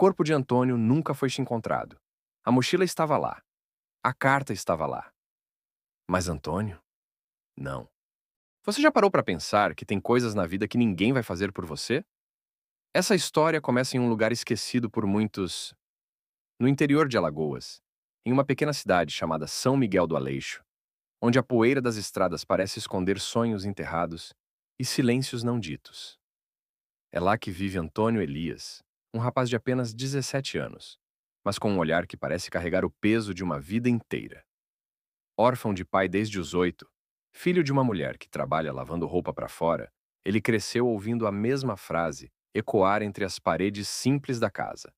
corpo de Antônio nunca foi encontrado. A mochila estava lá. A carta estava lá. Mas Antônio? Não. Você já parou para pensar que tem coisas na vida que ninguém vai fazer por você? Essa história começa em um lugar esquecido por muitos, no interior de Alagoas, em uma pequena cidade chamada São Miguel do Aleixo, onde a poeira das estradas parece esconder sonhos enterrados e silêncios não ditos. É lá que vive Antônio Elias, um rapaz de apenas 17 anos, mas com um olhar que parece carregar o peso de uma vida inteira. Órfão de pai desde os 8, filho de uma mulher que trabalha lavando roupa para fora, ele cresceu ouvindo a mesma frase ecoar entre as paredes simples da casa.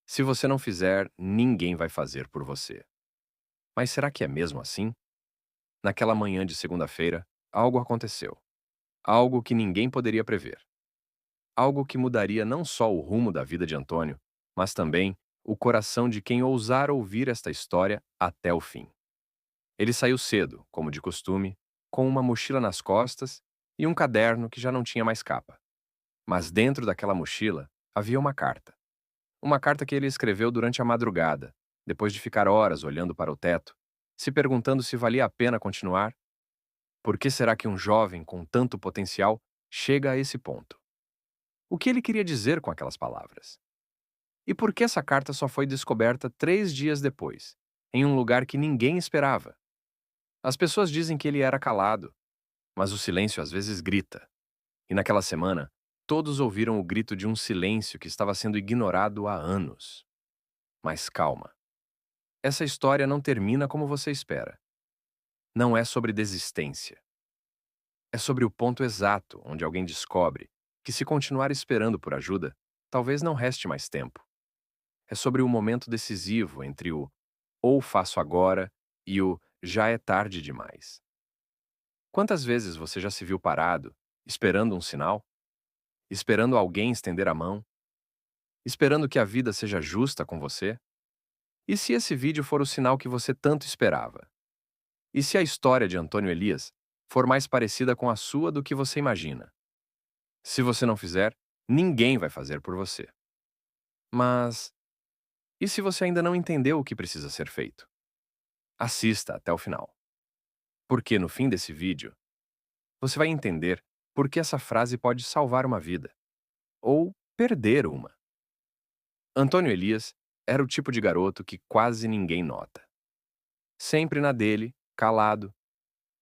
Se você não fizer, ninguém vai fazer por você. Mas será que é mesmo assim? Naquela manhã de segunda-feira, algo aconteceu. Algo que ninguém poderia prever. Algo que mudaria não só o rumo da vida de Antônio, mas também o coração de quem ousar ouvir esta história até o fim. Ele saiu cedo, como de costume, com uma mochila nas costas e um caderno que já não tinha mais capa. Mas dentro daquela mochila havia uma carta. Uma carta que ele escreveu durante a madrugada, depois de ficar horas olhando para o teto, se perguntando se valia a pena continuar. Por que será que um jovem com tanto potencial chega a esse ponto? O que ele queria dizer com aquelas palavras? E por que essa carta só foi descoberta 3 dias depois, em um lugar que ninguém esperava? As pessoas dizem que ele era calado, mas o silêncio às vezes grita. E naquela semana, todos ouviram o grito de um silêncio que estava sendo ignorado há anos. Mas calma, essa história não termina como você espera. Não é sobre desistência. É sobre o ponto exato onde alguém descobre que, se continuar esperando por ajuda, talvez não reste mais tempo. É sobre o momento decisivo entre o ou faço agora e o já é tarde demais. Quantas vezes você já se viu parado, esperando um sinal? Esperando alguém estender a mão? Esperando que a vida seja justa com você? E se esse vídeo for o sinal que você tanto esperava? E se a história de Antônio Elias for mais parecida com a sua do que você imagina? Se você não fizer, ninguém vai fazer por você. Mas e se você ainda não entendeu o que precisa ser feito? Assista até o final. Porque no fim desse vídeo, você vai entender por que essa frase pode salvar uma vida ou perder uma. Antônio Elias era o tipo de garoto que quase ninguém nota. Sempre na dele, calado,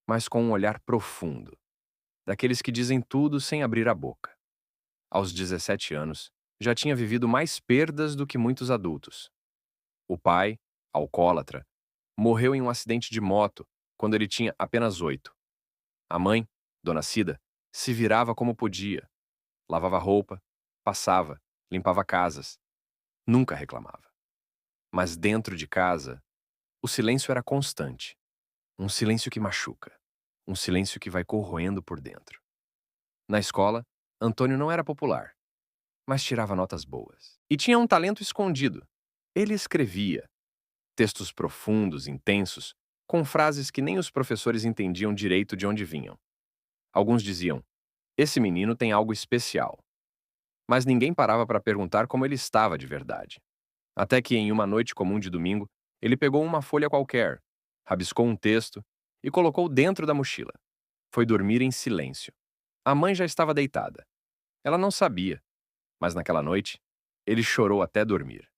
mas com um olhar profundo, daqueles que dizem tudo sem abrir a boca. Aos 17 anos, já tinha vivido mais perdas do que muitos adultos. O pai, alcoólatra, morreu em um acidente de moto quando ele tinha apenas 8. A mãe, Dona Cida, se virava como podia, lavava roupa, passava, limpava casas, nunca reclamava. Mas dentro de casa, o silêncio era constante. Um silêncio que machuca. Um silêncio que vai corroendo por dentro. Na escola, Antônio não era popular, mas tirava notas boas. E tinha um talento escondido. Ele escrevia textos profundos, intensos, com frases que nem os professores entendiam direito de onde vinham. Alguns diziam: esse menino tem algo especial. Mas ninguém parava para perguntar como ele estava de verdade. Até que, em uma noite comum de domingo, ele pegou uma folha qualquer, rabiscou um texto e colocou dentro da mochila. Foi dormir em silêncio. A mãe já estava deitada. Ela não sabia, mas naquela noite, ele chorou até dormir.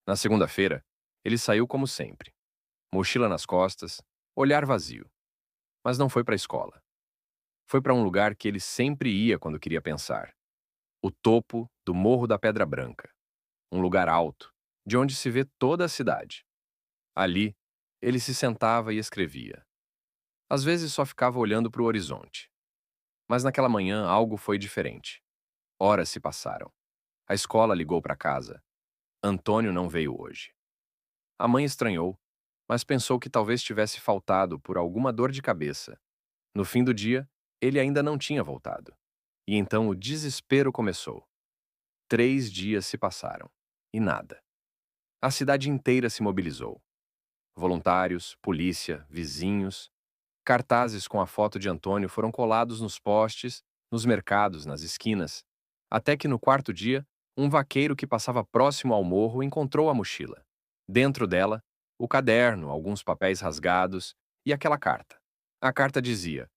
Na segunda-feira, ele saiu como sempre. Mochila nas costas, olhar vazio. Mas não foi para a escola. Foi para um lugar que ele sempre ia quando queria pensar. O topo do Morro da Pedra Branca. Um lugar alto, de onde se vê toda a cidade. Ali, ele se sentava e escrevia. Às vezes só ficava olhando para o horizonte. Mas naquela manhã algo foi diferente. Horas se passaram. A escola ligou para casa. Antônio não veio hoje. A mãe estranhou, mas pensou que talvez tivesse faltado por alguma dor de cabeça. No fim do dia, ele ainda não tinha voltado. E então o desespero começou. 3 dias se passaram. E nada. A cidade inteira se mobilizou. Voluntários, polícia, vizinhos. Cartazes com a foto de Antônio foram colados nos postes, nos mercados, nas esquinas. Até que no quarto dia, Um vaqueiro que passava próximo ao morro encontrou a mochila. Dentro dela, o caderno, alguns papéis rasgados e aquela carta. A carta dizia: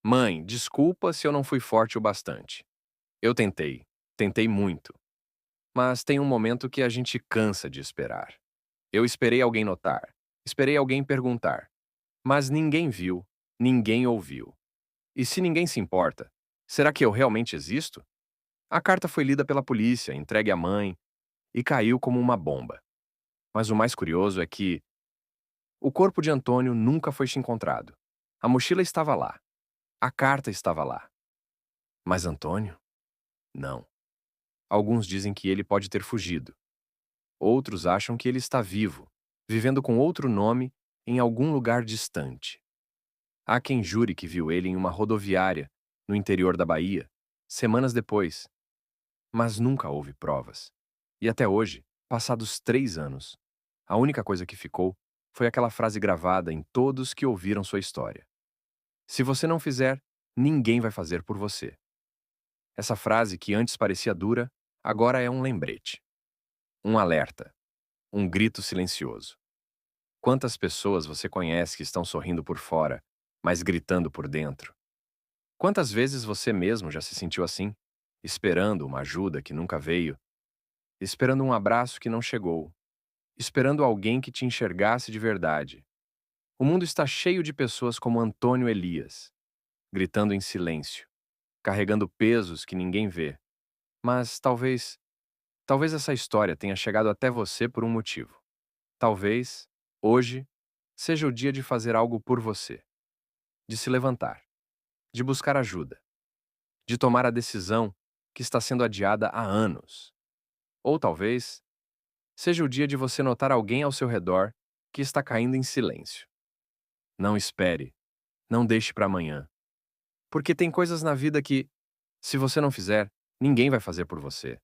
Mãe, desculpa se eu não fui forte o bastante. Eu tentei muito. Mas tem um momento que a gente cansa de esperar. Eu esperei alguém notar, esperei alguém perguntar, mas ninguém viu, ninguém ouviu. E se ninguém se importa, será que eu realmente existo? A carta foi lida pela polícia, entregue à mãe e caiu como uma bomba. Mas o mais curioso é que o corpo de Antônio nunca foi encontrado. A mochila estava lá, a carta estava lá. Mas Antônio? Não. Alguns dizem que ele pode ter fugido. Outros acham que ele está vivo, vivendo com outro nome em algum lugar distante. Há quem jure que viu ele em uma rodoviária, no interior da Bahia, semanas depois, mas nunca houve provas. E até hoje, passados 3 anos, a única coisa que ficou foi aquela frase gravada em todos que ouviram sua história. Se você não fizer, ninguém vai fazer por você. Essa frase que antes parecia dura, agora é um lembrete, um alerta, um grito silencioso. Quantas pessoas você conhece que estão sorrindo por fora, mas gritando por dentro? Quantas vezes você mesmo já se sentiu assim, esperando uma ajuda que nunca veio, esperando um abraço que não chegou, esperando alguém que te enxergasse de verdade? O mundo está cheio de pessoas como Antônio Elias, gritando em silêncio, carregando pesos que ninguém vê. Mas talvez essa história tenha chegado até você por um motivo. Talvez, hoje, seja o dia de fazer algo por você, de se levantar, de buscar ajuda, de tomar a decisão que está sendo adiada há anos. Ou talvez seja o dia de você notar alguém ao seu redor que está caindo em silêncio. Não espere, não deixe para amanhã, porque tem coisas na vida que, se você não fizer, ninguém vai fazer por você.